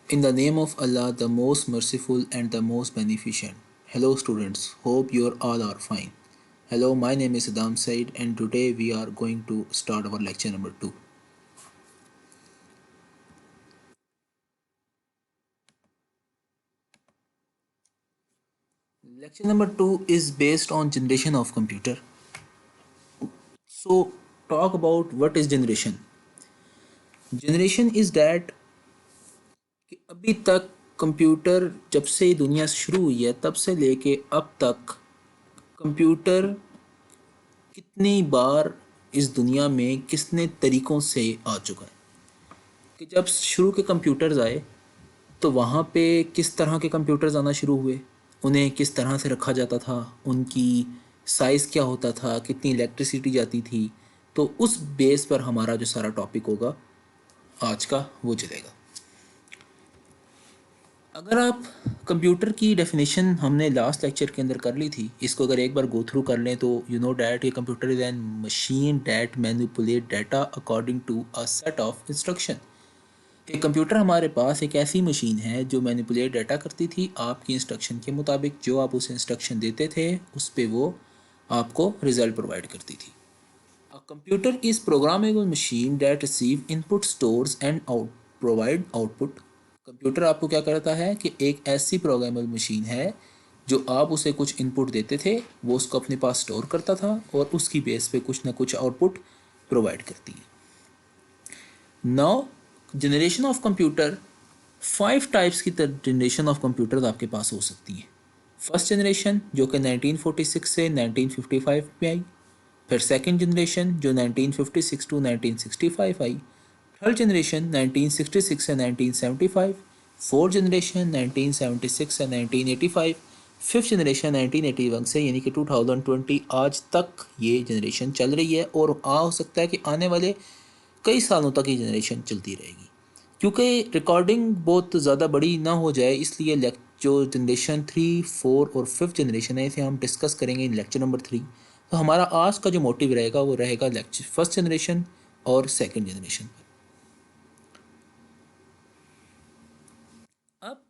In the name of Allah, the most merciful and the most beneficent. Hello, students. Hope you all are fine. Hello, my name is Adam Said, and today we are going to start our lecture number 2. Lecture number 2 is based on generation of computer. So, talk about what is generation. Generation is that कि अभी तक computer जब से दुनिया शुरू हुई है तब से लेके अब तक कंप्यूटर कितनी बार इस दुनिया में कितने तरीक़ों से आ चुका है कि जब शुरू के कंप्यूटर्स आए तो वहाँ पे किस तरह के कंप्यूटर्स आना शुरू हुए, उन्हें किस तरह से रखा जाता था, उनकी साइज़ क्या होता था, कितनी इलेक्ट्रिसिटी जाती थी। तो उस बेस पर हमारा जो सारा टॉपिक होगा आज का वो चलेगा। अगर आप कंप्यूटर की डेफिनेशन हमने लास्ट लेक्चर के अंदर कर ली थी, इसको अगर एक बार गो थ्रू कर लें तो यू नो डैट ये computer is an machine that manipulate data according to a set of instruction. एक कंप्यूटर हमारे पास एक ऐसी मशीन है जो मैनिपुलेट डाटा करती थी आपकी इंस्ट्रक्शन के मुताबिक। जो आप उसे इंस्ट्रक्शन देते थे उस पे वो आपको रिजल्ट प्रोवाइड करती थी। A computer is programmable machine that receive input stores and out provide output। Computer आपको क्या करता है कि एक ऐसी प्रोग्रामेबल मशीन है जो आप उसे कुछ इनपुट देते थे, वो उसको अपने पास स्टोर करता था और उसकी बेस पे कुछ ना कुछ आउटपुट प्रोवाइड करती है। Now generation of computer, 5 types की जनरेशन ऑफ कंप्यूटर आपके पास हो सकती है। फर्स्ट जनरेशन जो कि 1946 से 1955 में आई, फिर सेकंड जनरेशन जो 1956 टू 1965 आई, थर्ड जनरेशन 1966 से 1975, फोर्थ जनरेशन 1976 से 1985, फिफ्थ जनरेशन 1981 से यानी कि 2020 आज तक ये जनरेशन चल रही है और हो सकता है कि आने वाले कई सालों तक ये जनरेशन चलती रहेगी। क्योंकि रिकॉर्डिंग बहुत ज़्यादा बड़ी ना हो जाए इसलिए जो जनरेशन 3, 4 और फिफ्थ जनरेशन है इसे हम डिस्कस करेंगे इन लेक्चर नंबर 3। तो हमारा आज का जो मोटिव रहेगा वो रहेगा लेक्चर फर्स्ट जनरेशन और सेकंड जनरेशन पर। अब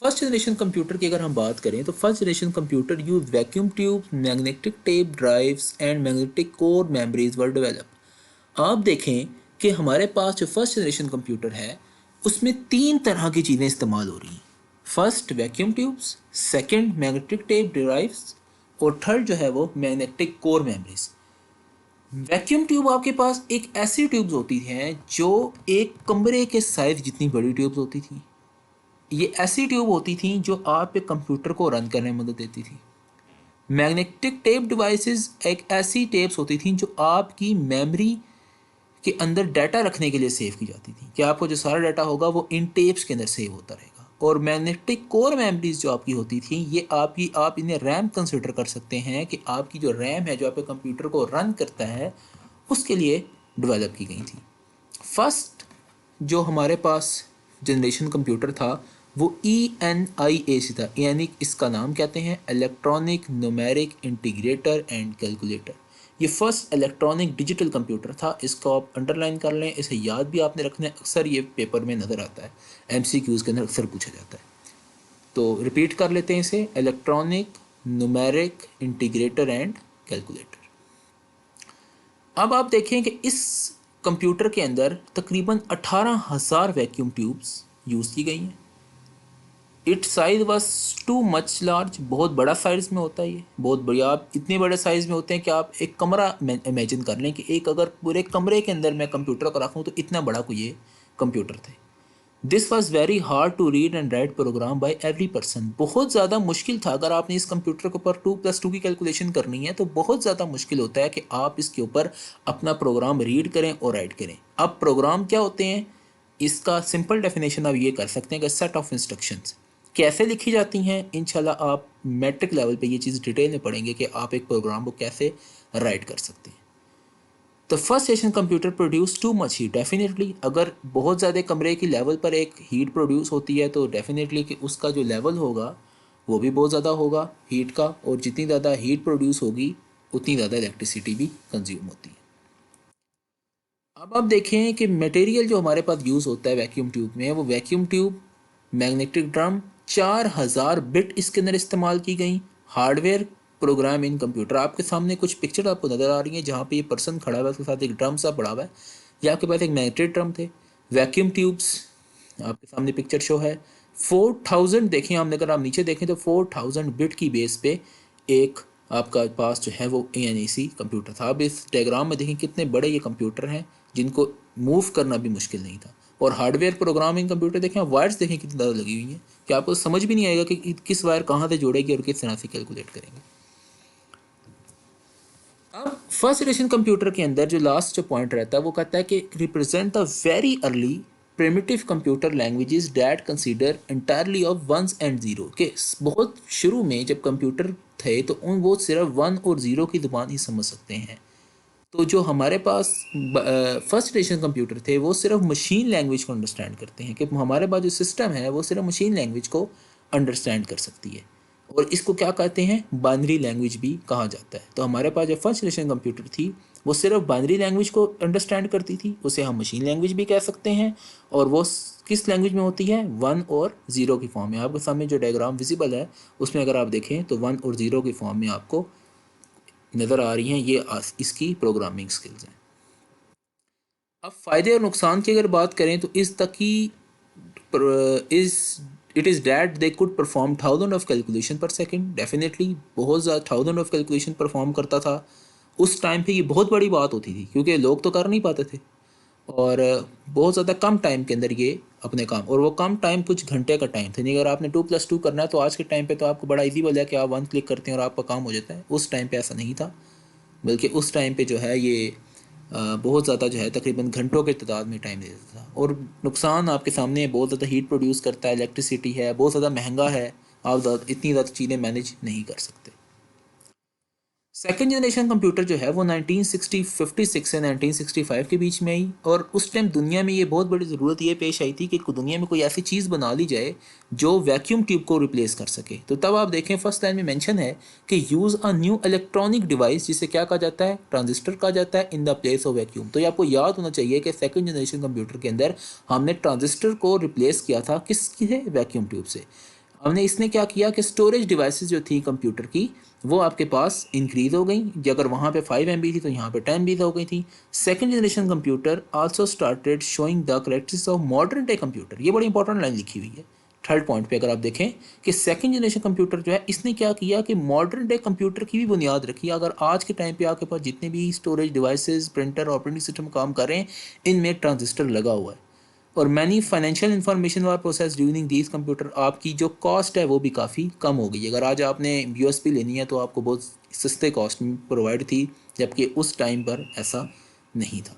फर्स्ट जनरेशन कंप्यूटर की अगर हम बात करें तो first generation computer use vacuum tube, magnetic tape drives and magnetic core memories were develop. आप देखें कि हमारे पास जो फर्स्ट जनरेशन कंप्यूटर है उसमें 3 तरह की चीज़ें इस्तेमाल हो रही हैं। First vacuum tubes, second magnetic tape drives और थर्ड जो है वो magnetic core memories. Vacuum tube आपके पास एक ऐसी ट्यूब्स होती हैं जो एक कमरे के साइज जितनी बड़ी ट्यूब्स होती थी। ये ऐसी ट्यूब होती थी जो आप एक कंप्यूटर को रन करने में मदद देती थी। मैग्नेटिक टेप डिवाइसेस एक ऐसी टेप्स होती थी जो आपकी मेमोरी के अंदर डाटा रखने के लिए सेव की जाती थी कि आपको जो सारा डाटा होगा वो इन टेप्स के अंदर सेव होता रहेगा। और मैग्नेटिक कोर मेमोरीज जो आपकी होती थी ये आपकी आप इन्हें रैम कंसिडर कर सकते हैं कि आपकी जो रैम है जो आपके कंप्यूटर को रन करता है उसके लिए डेवलप की गई थी। फर्स्ट जो हमारे पास जनरेशन कंप्यूटर था वो ENIAC था, यानी इसका नाम कहते हैं electronic numeric integrator and calculator. ये फर्स्ट इलेक्ट्रॉनिक डिजिटल कंप्यूटर था। इसको आप अंडरलाइन कर लें, इसे याद भी आपने रखना है, अक्सर ये पेपर में नज़र आता है, MCQs के अंदर अक्सर पूछा जाता है। तो रिपीट कर लेते हैं इसे, electronic numeric integrator and calculator. अब आप देखें कि इस कंप्यूटर के अंदर तकरीबन 18,000 वैक्यूम ट्यूब्स यूज़ की गई हैं। It size was too much large, बहुत बड़ा साइज़ में होता है ये, बहुत बढ़िया। आप इतने बड़े साइज़ में होते हैं कि आप एक कमरा इमेजिन कर लें कि एक अगर पूरे कमरे के अंदर मैं कंप्यूटर को रखूँ तो इतना बड़ा कोई ये कंप्यूटर थे। This was very hard to read and write program by every person. बहुत ज़्यादा मुश्किल था। अगर आपने इस कंप्यूटर के ऊपर 2+2 की कैलकुलेशन करनी है तो बहुत ज़्यादा मुश्किल होता है कि आप इसके ऊपर अपना प्रोग्राम रीड करें और राइट करें। अब प्रोग्राम क्या होते हैं, इसका सिंपल डेफिनेशन आप ये कर सकते हैं कि सेट ऑफ इंस्ट्रक्शंस कैसे लिखी जाती हैं। इंशाल्लाह आप मैट्रिक लेवल पे ये चीज़ डिटेल में पढ़ेंगे कि आप एक प्रोग्राम को कैसे राइट कर सकते हैं। The first generation computer produce too much heat, definitely अगर बहुत ज़्यादा कमरे की लेवल पर एक हीट प्रोड्यूस होती है तो डेफिनेटली कि उसका जो लेवल होगा वो भी बहुत ज़्यादा होगा हीट का, और जितनी ज़्यादा हीट प्रोड्यूस होगी उतनी ज़्यादा इलेक्ट्रिसिटी भी कंज्यूम होती है। अब आप देखें कि मटेरियल जो हमारे पास यूज़ होता है वैक्यूम ट्यूब में, वो vacuum tube magnetic drum, 4000 bit इसके अंदर इस्तेमाल की गई। हार्डवेयर प्रोग्राम इन कंप्यूटर, आपके सामने कुछ पिक्चर आपको नज़र आ रही है जहाँ पे ये पर्सन खड़ा हुआ है, उसके साथ एक ड्रम सा पड़ा हुआ है। ये आपके पास एक मैग्नेटिक ड्रम थे। वैक्यूम ट्यूब्स आपके सामने पिक्चर शो है। 4000 देखें हमने, अगर आप नीचे देखें तो 4000 बिट की बेस पे एक आपका पास जो है वो ANAC कंप्यूटर था। अब इस डायग्राम में देखें कितने बड़े ये कंप्यूटर हैं जिनको मूव करना भी मुश्किल नहीं था। और हार्डवेयर प्रोग्रामिंग कंप्यूटर देखें, वायर्स देखें कितनी ज़्यादा लगी हुई हैं कि आपको समझ भी नहीं आएगा कि किस वायर कहाँ से जोड़ेगी और किस तरह से कैलकुलेट करेंगे। अब फर्स्ट जनरेशन कंप्यूटर के अंदर जो लास्ट जो पॉइंट रहता है वो कहता है कि represent the very early primitive computer languages that consider entirely of ones and zero, के बहुत शुरू में जब कंप्यूटर थे तो उन वो सिर्फ वन और ज़ीरो की ज़ुबान ही समझ सकते हैं। तो जो हमारे पास फर्स्ट जनरेशन कंप्यूटर थे वो सिर्फ मशीन लैंग्वेज को अंडरस्टैंड करते हैं, कि हमारे पास जो सिस्टम है वो सिर्फ मशीन लैंग्वेज को अंडरस्टैंड कर सकती है। और इसको क्या कहते हैं, बाइनरी लैंग्वेज भी कहा जाता है। तो हमारे पास जो फर्स्ट जनरेशन कंप्यूटर थी वो सिर्फ बाइनरी लैंग्वेज को अंडरस्टैंड करती थी, उसे हम मशीन लैंग्वेज भी कह सकते हैं। और वो किस लैंग्वेज में होती है, वन और ज़ीरो की फॉर्म में। आपके सामने जो डायग्राम विजिबल है उसमें अगर आप देखें तो वन और ज़ीरो की फॉर्म में आपको नज़र आ रही हैं। ये इसकी प्रोग्रामिंग स्किल्स हैं। अब फ़ायदे और नुकसान की अगर बात करें तो इस तक की इस it is that they could perform 1000 of calculation पर सेकेंड। डेफिनेटली बहुत ज़्यादा 1000 ऑफ कैलकुलेशन परफॉर्म करता था। उस टाइम पे ये बहुत बड़ी बात होती थी क्योंकि लोग तो कर नहीं पाते थे। और बहुत ज़्यादा कम टाइम के अंदर ये अपने काम, और वो कम टाइम कुछ घंटे का टाइम था। नहीं, अगर आपने 2+2 करना है तो आज के टाइम पे तो आपको बड़ा इजी बोला है कि आप वन क्लिक करते हैं और आपका काम हो जाता है। उस टाइम पे ऐसा नहीं था, बल्कि उस टाइम पे जो है ये बहुत ज़्यादा जो है तकरीबन घंटों के तादाद में टाइम देता था। और नुकसान आपके सामने बहुत ज़्यादा हीट प्रोड्यूस करता है, इलेक्ट्रिसिटी है, बहुत ज़्यादा महंगा है, आप इतनी ज़्यादा चीज़ें मैनेज नहीं कर सकते। सेकेंड जनरेशन कंप्यूटर जो है वो 1956 से 1965 के बीच में आई। और उस टाइम दुनिया में ये बहुत बड़ी ज़रूरत ये पेश आई थी कि दुनिया में कोई ऐसी चीज़ बना ली जाए जो वैक्यूम ट्यूब को रिप्लेस कर सके। तो तब आप देखें फर्स्ट लाइन में मेंशन है कि use a new electronic device, जिसे क्या कहा जाता है, ट्रांजिस्टर कहा जाता है, in the place of vacuum. तो ये आपको याद होना चाहिए कि सेकेंड जनरेशन कंप्यूटर के अंदर हमने ट्रांजिस्टर को रिप्लेस किया था किससे, वैक्यूम ट्यूब से। हमने इसने क्या किया कि स्टोरेज डिवाइसेस जो थी कंप्यूटर की वो आपके पास इंक्रीज़ हो गई। अगर वहाँ पे 5 MB थी तो यहाँ पे 10 MB हो गई थी। Second generation computer also started showing the characteristics of modern day computer. ये बड़ी इंपॉर्टेंट लाइन लिखी हुई है थर्ड पॉइंट पे। अगर आप देखें कि सेकंड जनरेशन कंप्यूटर जो है इसने क्या किया कि मॉडर्न डे कंप्यूटर की भी बुनियाद रखी। अगर आज के टाइम पे आपके पास जितने भी storage devices, printer, operating system काम कर रहे हैं, इनमें ट्रांजिस्टर लगा हुआ है। और many financial information were process during these computer, आपकी जो कॉस्ट है वो भी काफ़ी कम हो गई। अगर आज आपने USB लेनी है तो आपको बहुत सस्ते कॉस्ट में प्रोवाइड थी, जबकि उस टाइम पर ऐसा नहीं था।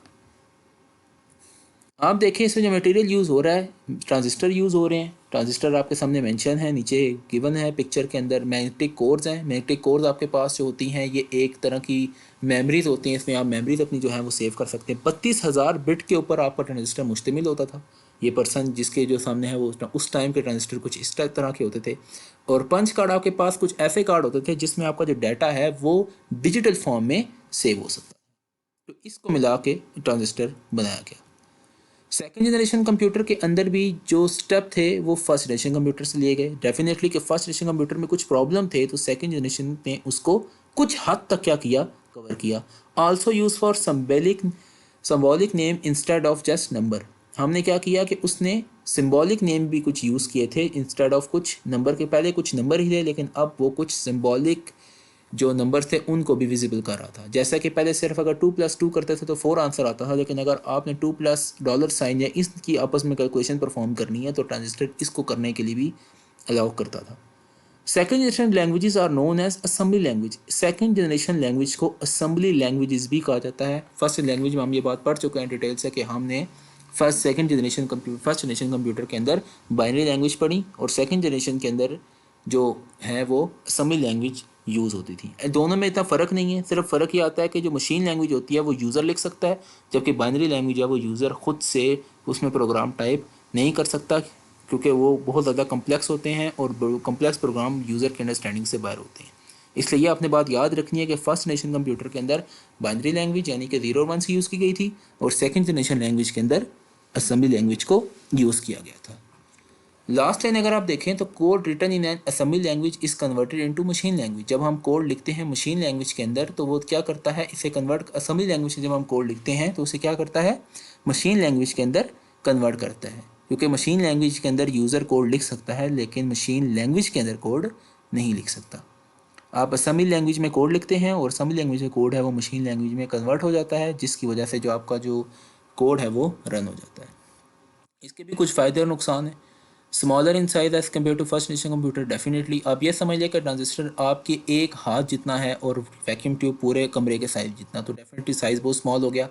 आप देखें इसमें जो मटेरियल यूज़ हो रहा है, ट्रांजिस्टर यूज़ हो रहे हैं। ट्रांजिस्टर आपके सामने मेंशन है, नीचे गिवन है पिक्चर के अंदर। मैग्नेटिक कोर्स हैं। मैग्नेटिक कोर्स आपके पास जो होती हैं ये एक तरह की मेमोरीज होती हैं, इसमें आप मेमोरीज अपनी जो है वो सेव कर सकते हैं। 32,000 बिट के ऊपर आपका ट्रांजिस्टर मुश्तमिल होता था। ये पर्सन जिसके जो सामने है वो उस टाइम के ट्रांजिस्टर कुछ इस तरह के होते थे। और पंच कार्ड आपके पास कुछ ऐसे कार्ड होते थे जिसमें आपका जो डाटा है वो डिजिटल फॉर्म में सेव हो सकता है। तो इसको मिला के ट्रांजिस्टर बनाया गया। सेकेंड जनरेशन कंप्यूटर के अंदर भी जो स्टेप थे वो फर्स्ट जनरेशन कंप्यूटर से लिए गए। डेफिनेटली कि फर्स्ट जनरेशन कंप्यूटर में कुछ प्रॉब्लम थे तो सेकेंड जनरेशन ने उसको कुछ हद तक क्या किया, कवर किया। Also use for symbolic name instead of just number. हमने क्या किया कि उसने सिंबॉलिक नेम भी कुछ यूज़ किए थे इंस्टेड ऑफ कुछ नंबर के। पहले कुछ नंबर ही थे लेकिन अब वो कुछ सिंबॉलिक जो नंबर्स थे उनको भी विजिबल कर रहा था। जैसा कि पहले सिर्फ अगर 2+2 करते थे तो 4 आंसर आता था, लेकिन अगर आपने 2+ $साइन या इसकी आपस में कैलकुलेशन परफॉर्म करनी है तो ट्रांजिस्टर इसको करने के लिए भी अलाउ करता था। Second generation languages are known as assembly language. Second generation language को असेंबली लैंग्वेजेस भी कहा जाता है। फर्स्ट लैंग्वेज में हम ये बात पढ़ चुके हैं डिटेल से कि हमने फर्स्ट जनरेशन कंप्यूटर के अंदर बाइनरी लैंग्वेज पढ़ी और सेकेंड जनरेशन के अंदर जो है वो असेंबली लैंग्वेज यूज़ होती थी। दोनों में इतना फ़र्क नहीं है, सिर्फ फ़र्क ये आता है कि जो मशीन लैंग्वेज होती है वो यूज़र लिख सकता है, जबकि बाइनरी लैंग्वेज है वो यूज़र ख़ुद से उसमें प्रोग्राम टाइप नहीं कर सकता, क्योंकि वो बहुत ज़्यादा कम्प्लेक्स होते हैं और कम्प्लेक्स प्रोग्राम यूज़र के अंडरस्टैंडिंग से बाहर होते हैं। इसलिए ये आपने बात याद रखनी है कि फर्स्ट जनरेशन कंप्यूटर के अंदर बाइनरी लैंग्वेज यानी कि 0 और 1 यूज़ की गई थी और सेकेंड जनरेशन लैंग्वेज के अंदर असेंबली लैंग्वेज को यूज़ किया गया था। लास्ट लाइन अगर आप देखें तो code written in an assembly language is converted into machine language. जब हम कोड लिखते हैं मशीन लैंग्वेज के अंदर तो वो क्या करता है, इसे कन्वर्ट असेंबली लैंग्वेज में जब हम कोड लिखते हैं तो उसे क्या करता है, मशीन लैंग्वेज के अंदर कन्वर्ट करता है। क्योंकि मशीन लैंग्वेज के अंदर यूज़र कोड लिख सकता है लेकिन मशीन लैंग्वेज के अंदर कोड नहीं लिख सकता। आप असेंबली लैंग्वेज में कोड लिखते हैं और असेंबली लैंग्वेज में कोड है वो मशीन लैंग्वेज में कन्वर्ट हो जाता है, जिसकी वजह से जो आपका जो कोड है वो रन हो जाता है। इसके भी कुछ फ़ायदे और नुकसान हैं। Smaller in size as compare to first generation computer, definitely आप ये समझ लें कि ट्रांजिस्टर आपके एक हाथ जितना है और वैक्यूम ट्यूब पूरे कमरे के साइज़ जितना, तो डेफिनेटली साइज़ बहुत स्मॉल हो गया।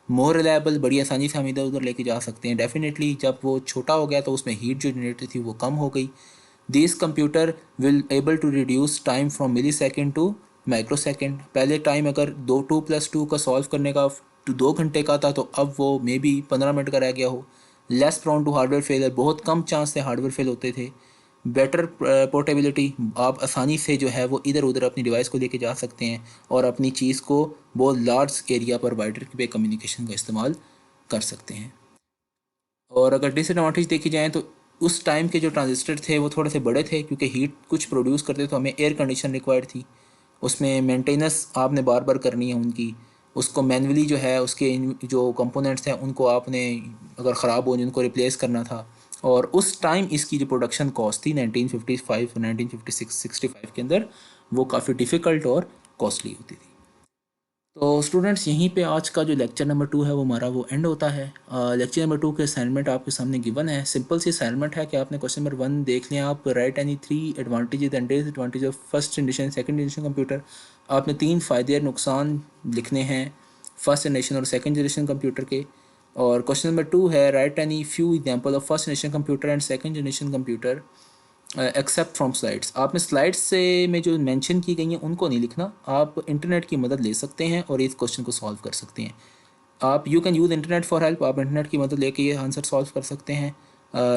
मोर रिलायबल, बड़ी आसानी से हम इधर उधर लेके जा सकते हैं। डेफिनेटली जब वो छोटा हो गया तो उसमें हीट जो जनरेट थी वो कम हो गई। This computer will able to reduce time from millisecond to microsecond. पहले टाइम अगर 2+2 का सॉल्व करने का 2 घंटे का था तो अब वो मे बी 15 मिनट का रह गया हो। Less prone to hardware failure, बहुत कम चांस से हार्डवेयर फेल होते थे। बेटर पोर्टेबिलिटी, आप आसानी से जो है वो इधर उधर अपनी डिवाइस को लेके जा सकते हैं और अपनी चीज़ को बहुत लार्ज एरिया पर वाइडर पे कम्युनिकेशन का इस्तेमाल कर सकते हैं। और अगर डिसएडवांटेज देखी जाए तो उस टाइम के जो ट्रांजिस्टर थे वो थोड़े से बड़े थे क्योंकि हीट कुछ प्रोड्यूस करते तो हमें एयर कंडीशन रिक्वायर्ड थी। उसमें मेंटेनेंस आपने बार बार करनी है उनकी, उसको मैनुअली जो है उसके जो कंपोनेंट्स हैं उनको आपने अगर ख़राब हो उनको रिप्लेस करना था। और उस टाइम इसकी जो प्रोडक्शन कॉस्ट थी 1955 1956 65 के अंदर वो काफ़ी डिफ़िकल्ट और कॉस्टली होती थी। तो स्टूडेंट्स यहीं पे आज का जो लेक्चर नंबर 2 है वो हमारा वो एंड होता है। लेक्चर नंबर 2 के असाइनमेंट आपके सामने गिवन है। सिंपल सी असाइनमेंट है कि आपने क्वेश्चन नंबर 1 देख लिया, आप write any 3 advantages and disadvantage of first generation second generation computer. आपने 3 फ़ायदे और नुकसान लिखने हैं फर्स्ट जनरेशन और सेकंड जनरेशन कंप्यूटर के। और क्वेश्चन नंबर 2 है write any few example of first generation computer and second generation computer except from slides. आपने स्लाइड्स से में जो मेंशन की गई हैं उनको नहीं लिखना, आप इंटरनेट की मदद ले सकते हैं और इस क्वेश्चन को सॉल्व कर सकते हैं। आप you can use internet for help, आप इंटरनेट की मदद लेके ये आंसर सॉल्व कर सकते हैं।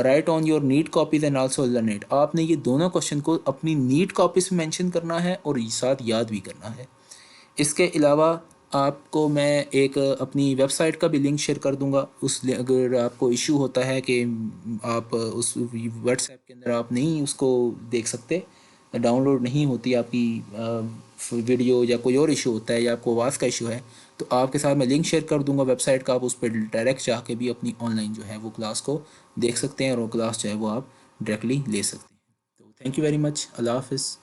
Write on your neat copies and also learn it, आपने ये दोनों क्वेश्चन को अपनी नीट कॉपीज में मेंशन करना है और साथ याद भी करना है। इसके अलावा आपको मैं एक अपनी वेबसाइट का भी लिंक शेयर कर दूंगा। अगर आपको इशू होता है कि आप उस व्हाट्सएप के अंदर आप नहीं उसको देख सकते, डाउनलोड नहीं होती आपकी वीडियो या कोई और इशू होता है या आपको आवाज़ का इशू है तो आपके साथ मैं लिंक शेयर कर दूंगा वेबसाइट का, आप उस पर डायरेक्ट जाके भी अपनी ऑनलाइन जो है वो क्लास को देख सकते हैं और वो क्लास जो है वो आप डायरेक्टली ले सकते हैं। तो थैंक यू वेरी मच, अल्लाह हाफिज़।